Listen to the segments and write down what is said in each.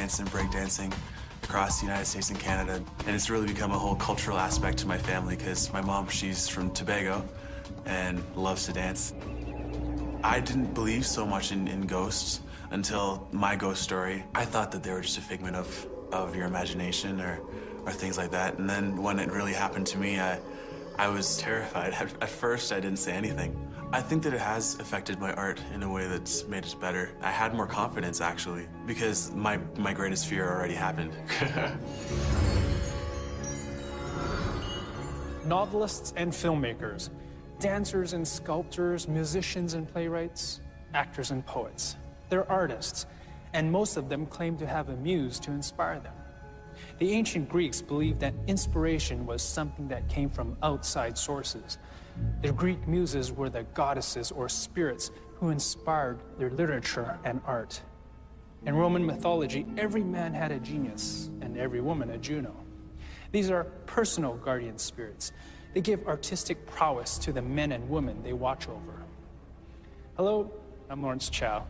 dance and breakdancing across the United States and Canada. And it's really become a whole cultural aspect to my family because my mom, she's from Tobago and loves to dance. I didn't believe so much in ghosts until my ghost story. I thought that they were just a figment of your imagination or things like that. And then when it really happened to me, I was terrified. At first, I didn't say anything. I think that it has affected my art in a way that's made it better. I had more confidence, actually, because my greatest fear already happened. Novelists and filmmakers, dancers and sculptors, musicians and playwrights, actors and poets. They're artists, and most of them claim to have a muse to inspire them. The ancient Greeks believed that inspiration was something that came from outside sources. The Greek muses were the goddesses or spirits who inspired their literature and art. In Roman mythology, every man had a genius and every woman a Juno. These are personal guardian spirits. They give artistic prowess to the men and women they watch over. Hello, I'm Lawrence Chow.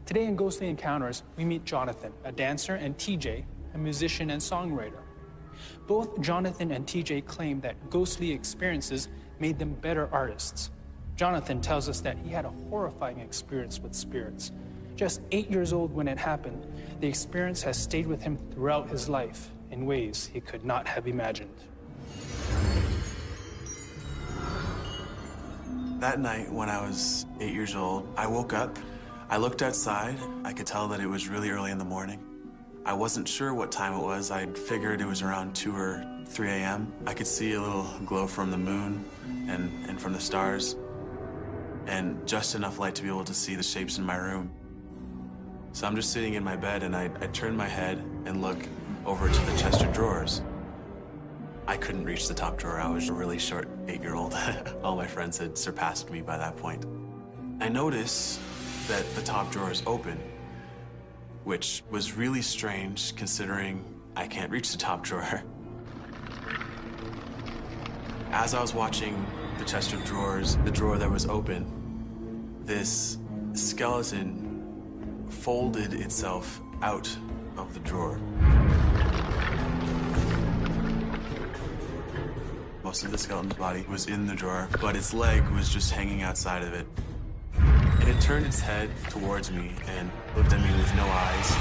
Today in Ghostly Encounters, we meet Jonathan, a dancer, and TJ, a musician and songwriter. Both Jonathan and TJ claim that ghostly experiences made them better artists. Jonathan tells us that he had a horrifying experience with spirits. Just 8 years old when it happened, the experience has stayed with him throughout his life in ways he could not have imagined. That night, when I was 8 years old, I woke up. I looked outside. I could tell that it was really early in the morning. I wasn't sure what time it was. I figured it was around 2 or 3 a.m. I could see a little glow from the moon and from the stars, and just enough light to be able to see the shapes in my room. So I'm just sitting in my bed, and I turn my head and look over to the chest of drawers. I couldn't reach the top drawer. I was a really short 8-year-old. All my friends had surpassed me by that point. I notice that the top drawer is open, which was really strange considering I can't reach the top drawer. As I was watching the chest of drawers, the drawer that was open, this skeleton folded itself out of the drawer. Most of the skeleton's body was in the drawer, but its leg was just hanging outside of it. And it turned its head towards me and looked at me with no eyes.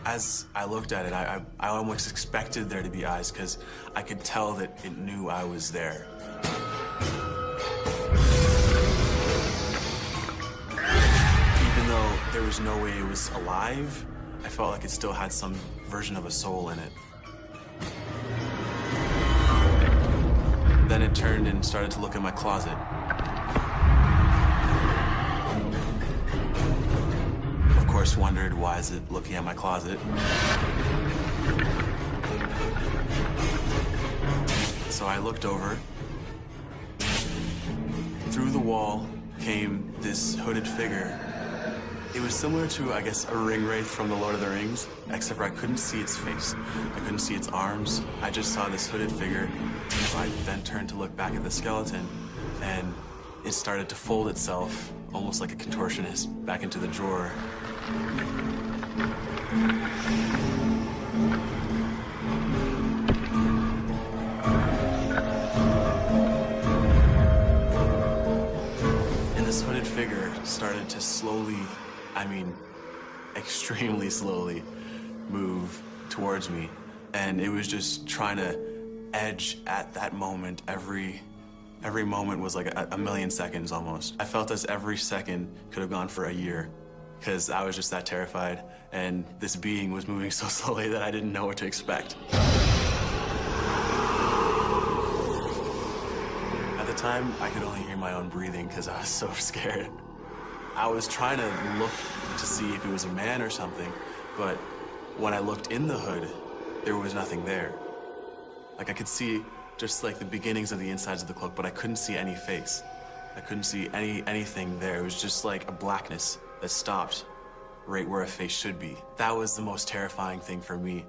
As I looked at it, I almost expected there to be eyes because I could tell that it knew I was there. Even though there was no way it was alive, I felt like it still had some version of a soul in it. Then it turned and started to look in my closet. Of course, wondered, why is it looking at my closet? So I looked over. Through the wall came this hooded figure. It was similar to, I guess, a ring wraith from the Lord of the Rings, except for I couldn't see its face. I couldn't see its arms. I just saw this hooded figure. I then turned to look back at the skeleton, and it started to fold itself, almost like a contortionist, back into the drawer. And this hooded figure started to slowly, I mean, extremely slowly, move towards me. And it was just trying to edge at that moment. Every moment was like a million seconds almost. I felt as every second could have gone for a year because I was just that terrified, and this being was moving so slowly that I didn't know what to expect. At the time, I could only hear my own breathing because I was so scared. I was trying to look to see if it was a man or something, but when I looked in the hood, there was nothing there. Like, I could see just like the beginnings of the insides of the cloak, but I couldn't see any face. I couldn't see anything there. It was just like a blackness that stopped right where a face should be. That was the most terrifying thing for me,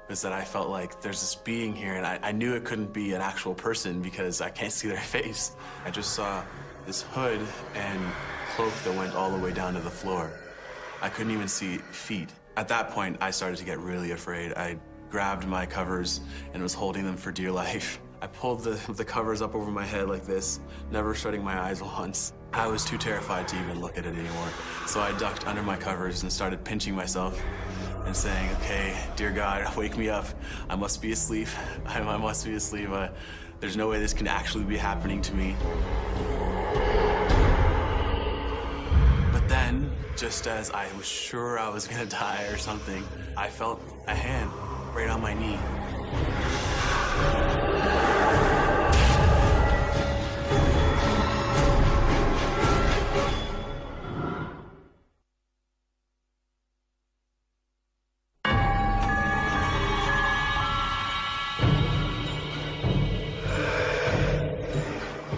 was that I felt like there's this being here, and I knew it couldn't be an actual person because I can't see their face. I just saw this hood and cloak that went all the way down to the floor. I couldn't even see feet. At that point, I started to get really afraid. I grabbed my covers and was holding them for dear life. I pulled the covers up over my head like this, never shutting my eyes once. I was too terrified to even look at it anymore. So I ducked under my covers and started pinching myself and saying, okay, dear God, wake me up. I must be asleep. I must be asleep. There's no way this can actually be happening to me. But then, just as I was sure I was gonna die or something, I felt a hand right on my knee.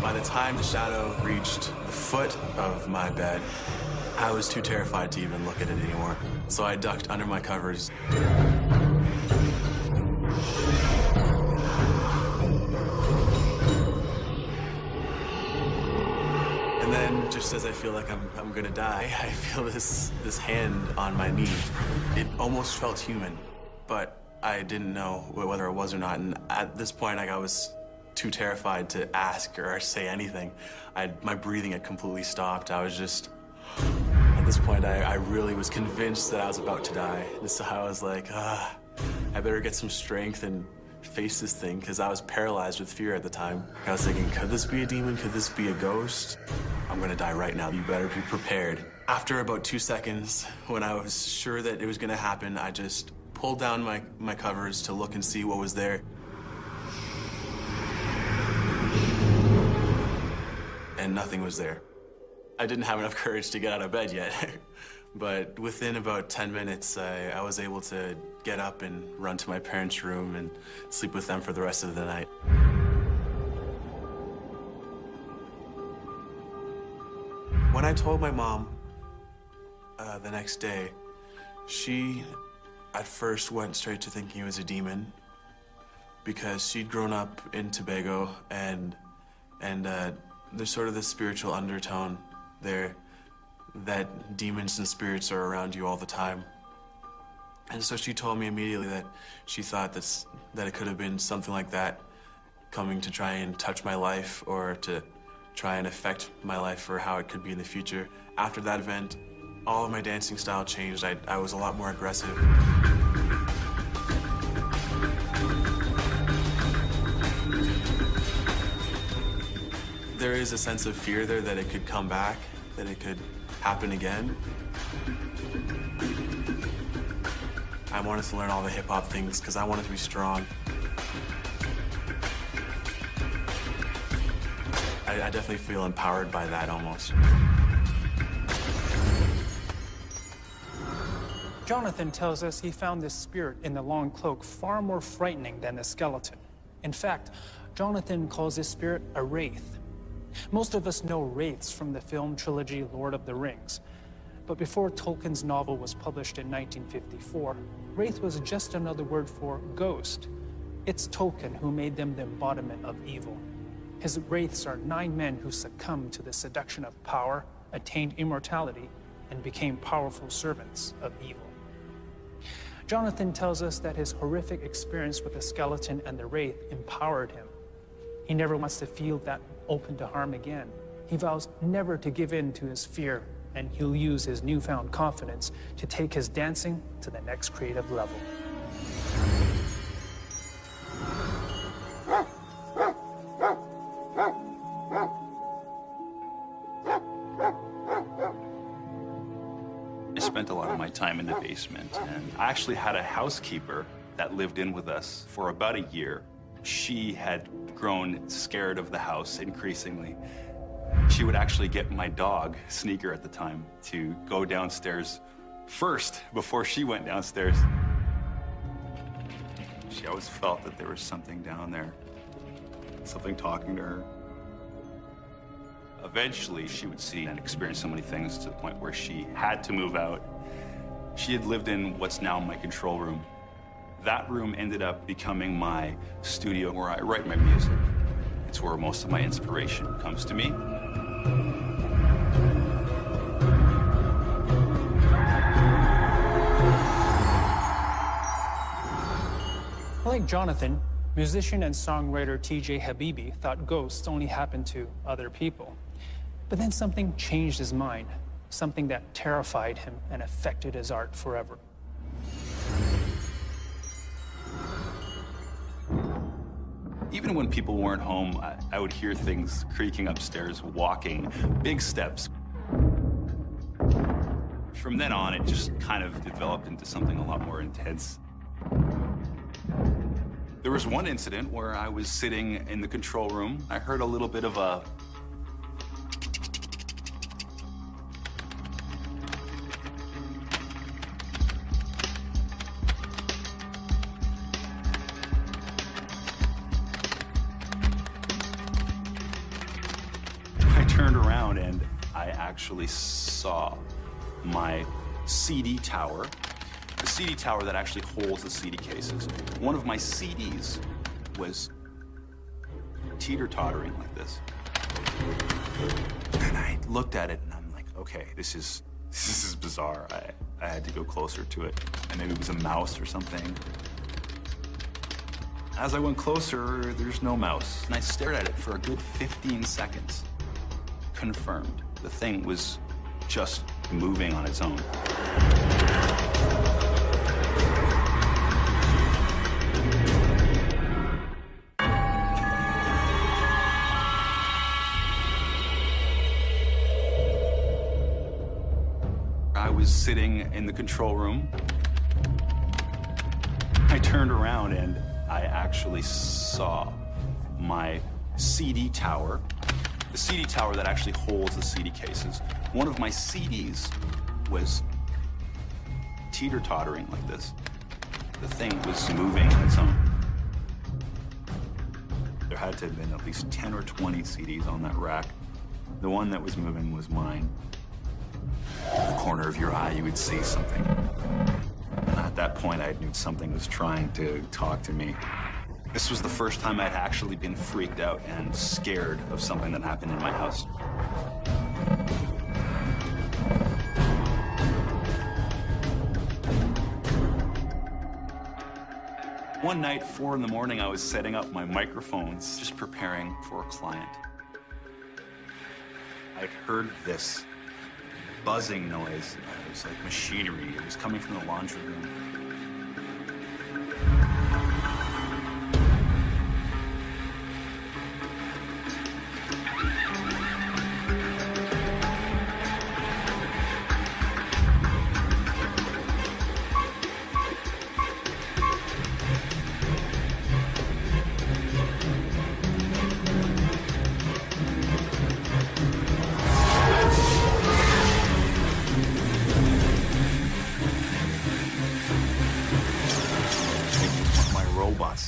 By the time the shadow reached the foot of my bed, I was too terrified to even look at it anymore. So I ducked under my covers. And then, just as I feel like I'm gonna die, I feel this hand on my knee. It almost felt human, but I didn't know whether it was or not. And at this point, I was too terrified to ask or say anything. My breathing had completely stopped. I was just, at this point, I really was convinced that I was about to die. So I was like, I better get some strength and face this thing, because I was paralyzed with fear at the time. I was thinking, could this be a demon? Could this be a ghost? I'm gonna die right now. You better be prepared. After about 2 seconds, when I was sure that it was gonna happen, I just pulled down my covers to look and see what was there. And nothing was there. I didn't have enough courage to get out of bed yet. But within about 10 minutes, I was able to get up and run to my parents' room and sleep with them for the rest of the night. When I told my mom the next day, she at first went straight to thinking it was a demon, because she'd grown up in Tobago, and there's sort of this spiritual undertone there that demons and spirits are around you all the time. And so she told me immediately that she thought that it could have been something like that, coming to try and touch my life or to try and affect my life for how it could be in the future. After that event, all of my dancing style changed. I was a lot more aggressive. There is a sense of fear there that it could come back, that it could happen again. I wanted to learn all the hip-hop things because I wanted to be strong. I definitely feel empowered by that almost. Jonathan tells us he found this spirit in the long cloak far more frightening than the skeleton. In fact, Jonathan calls this spirit a wraith. Most of us know wraiths from the film trilogy Lord of the Rings. But before Tolkien's novel was published in 1954, wraith was just another word for ghost. It's Tolkien who made them the embodiment of evil. His wraiths are 9 men who succumbed to the seduction of power, attained immortality, and became powerful servants of evil. Jonathan tells us that his horrific experience with the skeleton and the wraith empowered him. He never wants to feel that open to harm again. He vows never to give in to his fear, and he'll use his newfound confidence to take his dancing to the next creative level. I spent a lot of my time in the basement, and I actually had a housekeeper that lived in with us for about a year. She had grown scared of the house increasingly. She would actually get my dog, Sneaker at the time, to go downstairs first before she went downstairs. She always felt that there was something down there, something talking to her. Eventually, she would see and experience so many things to the point where she had to move out. She had lived in what's now my control room. That room ended up becoming my studio where I write my music. It's where most of my inspiration comes to me. Like Jonathan, musician and songwriter T.J. Habibi thought ghosts only happened to other people. But then something changed his mind, something that terrified him and affected his art forever. Even when people weren't home, I would hear things creaking upstairs, walking, big steps. From then on, it just kind of developed into something a lot more intense. There was one incident where I was sitting in the control room. I heard a little bit of a turned around and I actually saw my CD tower, the CD tower that actually holds the CD cases. One of my CDs was teeter-tottering like this. And I looked at it and I'm like, okay, this is bizarre. I had to go closer to it. And maybe it was a mouse or something. As I went closer, there's no mouse. And I stared at it for a good 15 seconds. Confirmed. The thing was just moving on its own. I was sitting in the control room. I turned around and I actually saw my CD tower, the CD tower that actually holds the CD cases. One of my CDs was teeter-tottering like this. The thing was moving on its own. There had to have been at least 10 or 20 CDs on that rack. The one that was moving was mine. In the corner of your eye, you would see something. And at that point, I knew something was trying to talk to me. This was the first time I'd actually been freaked out and scared of something that happened in my house. One night, 4 in the morning, I was setting up my microphones, just preparing for a client. I'd heard this buzzing noise. It was like machinery. It was coming from the laundry room.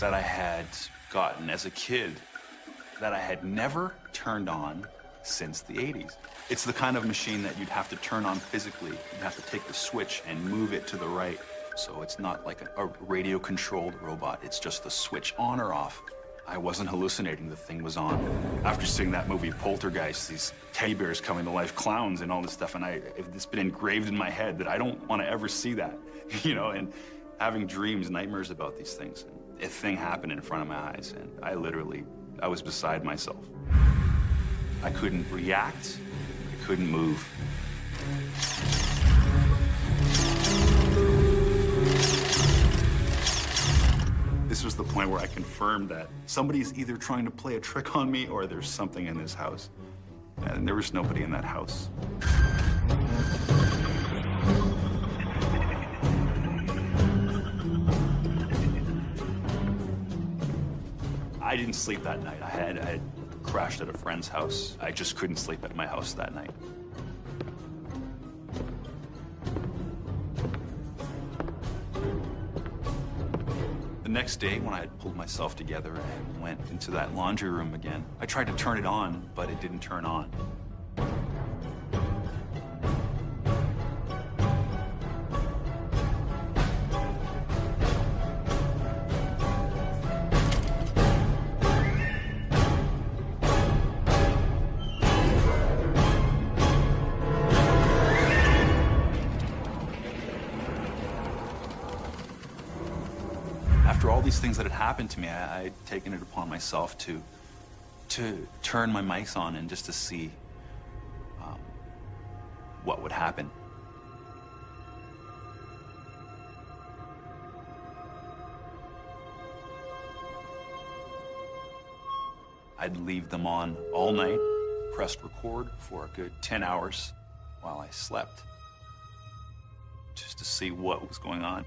That I had gotten as a kid that I had never turned on since the 80s. It's the kind of machine that you'd have to turn on physically. You'd have to take the switch and move it to the right. So it's not like a radio-controlled robot. It's just the switch on or off. I wasn't hallucinating. The thing was on. After seeing that movie Poltergeist, these teddy bears coming to life, clowns and all this stuff, and it's been engraved in my head that I don't want to ever see that, you know, and having dreams, nightmares about these things. A thing happened in front of my eyes, and I was beside myself. I couldn't react, I couldn't move. This was the point where I confirmed that somebody's either trying to play a trick on me or there's something in this house. And there was nobody in that house. I didn't sleep that night. I had crashed at a friend's house. I just couldn't sleep at my house that night. The next day, when I had pulled myself together and went into that laundry room again, I tried to turn it on, but it didn't turn on. After After all these things that had happened to me, I'd taken it upon myself to turn my mics on and just to see what would happen. I'd leave them on all night, pressed record for a good 10 hours while I slept, just to see what was going on.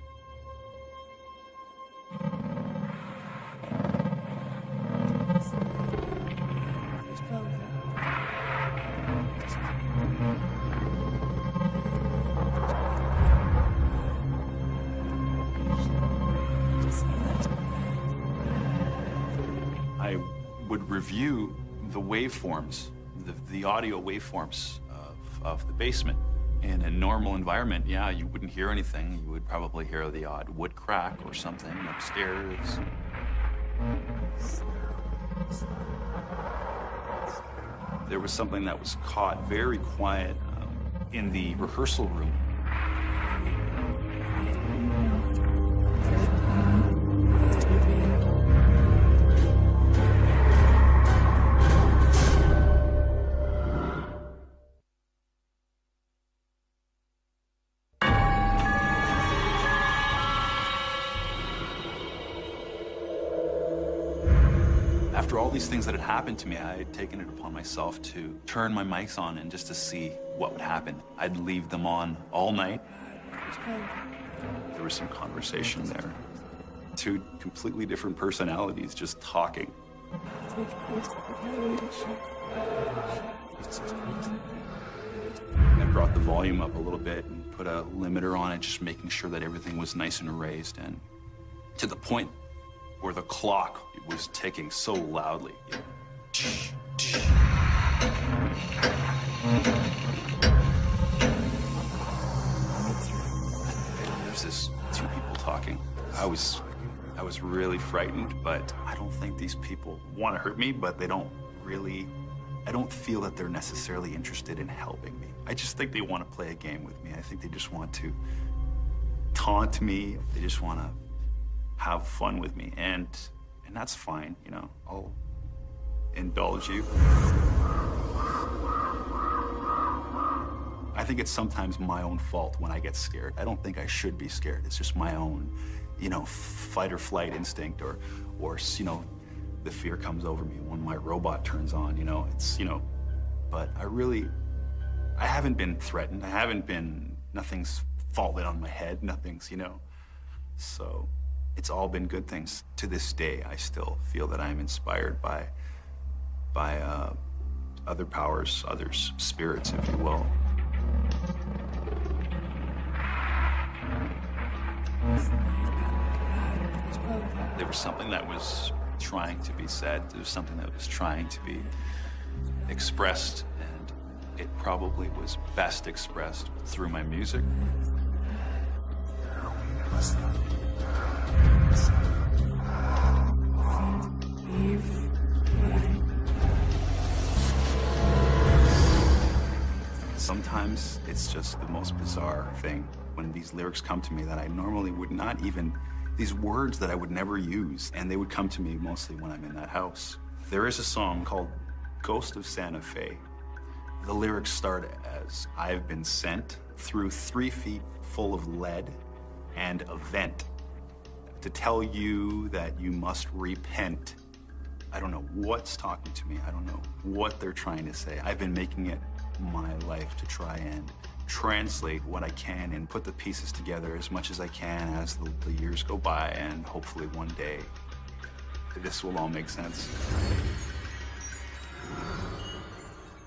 I would review the waveforms, the audio waveforms of the basement. In a normal environment, yeah, you wouldn't hear anything. You would probably hear the odd wood crack or something upstairs. There was something that was caught very quiet in the rehearsal room. After all these things that had happened to me, I had taken it upon myself to turn my mics on and just to see what would happen. I'd leave them on all night. There was some conversation there. Two completely different personalities just talking. I brought the volume up a little bit and put a limiter on it, just making sure that everything was nice and raised, and to the point where the clock was ticking so loudly. There's this two people talking. I was really frightened, but I don't think these people want to hurt me, but they don't really, I don't feel that they're necessarily interested in helping me. I just think they want to play a game with me. I think they just want to taunt me. They just want to have fun with me, and that's fine, you know. I'll indulge you. I think it's sometimes my own fault when I get scared. I don't think I should be scared. It's just my own, you know, fight or flight instinct, or you know, the fear comes over me when my robot turns on, you know. It's, you know, but I haven't been threatened. Nothing's fallen on my head. Nothing's, you know, so it's all been good things. To this day, I still feel that I'm inspired by other powers, other spirits, if you will. There was something that was trying to be said. There was something that was trying to be expressed, and it probably was best expressed through my music. Sometimes it's just the most bizarre thing when these lyrics come to me that I normally would not even, these words that I would never use, and they would come to me mostly when I'm in that house. There is a song called Ghost of Santa Fe. The lyrics start as, I've been sent through 3 feet full of lead and a vent to tell you that you must repent. I don't know what's talking to me. I don't know what they're trying to say. I've been making it my life to try and translate what I can and put the pieces together as much as I can as the years go by, and hopefully one day this will all make sense.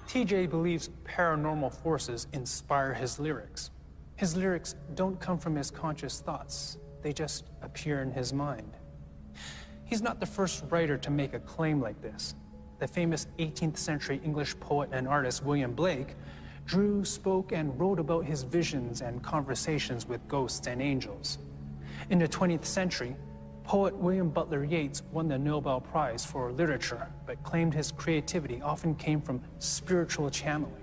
TJ believes paranormal forces inspire his lyrics. His lyrics don't come from his conscious thoughts. They just appear in his mind. He's not the first writer to make a claim like this. The famous 18th century English poet and artist William Blake drew, spoke, and wrote about his visions and conversations with ghosts and angels. In the 20th century, poet William Butler Yeats won the Nobel Prize for Literature, but claimed his creativity often came from spiritual channeling.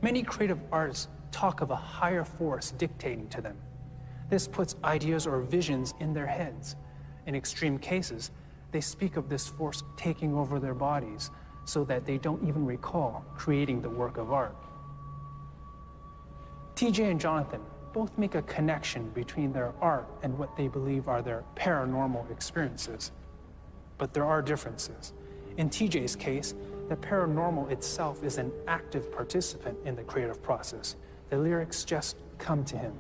Many creative artists talk of a higher force dictating to them. This puts ideas or visions in their heads. In extreme cases, they speak of this force taking over their bodies so that they don't even recall creating the work of art. TJ and Jonathan both make a connection between their art and what they believe are their paranormal experiences. But there are differences. In TJ's case, the paranormal itself is an active participant in the creative process. The lyrics just come to him.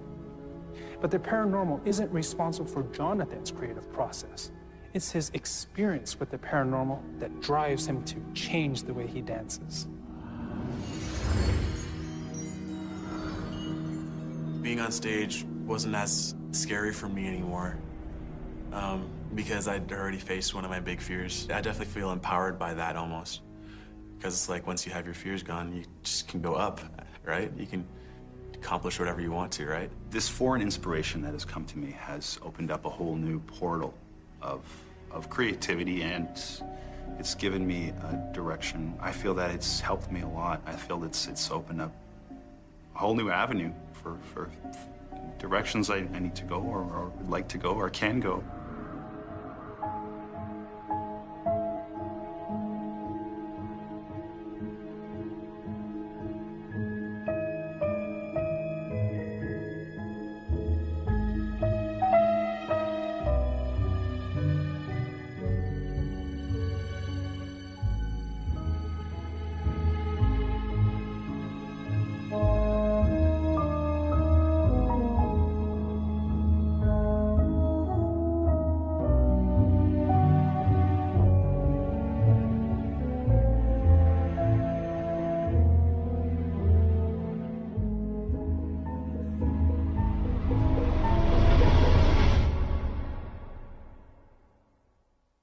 But the paranormal isn't responsible for Jonathan's creative process. It's his experience with the paranormal that drives him to change the way he dances. Being on stage wasn't as scary for me anymore because I'd already faced one of my big fears. I definitely feel empowered by that almost, because it's like once you have your fears gone, you just can go up, right? You can accomplish whatever you want to, right? This foreign inspiration that has come to me has opened up a whole new portal of creativity, and it's given me a direction. I feel that it's helped me a lot. I feel it's opened up a whole new avenue for directions I need to go or would like to go or can go.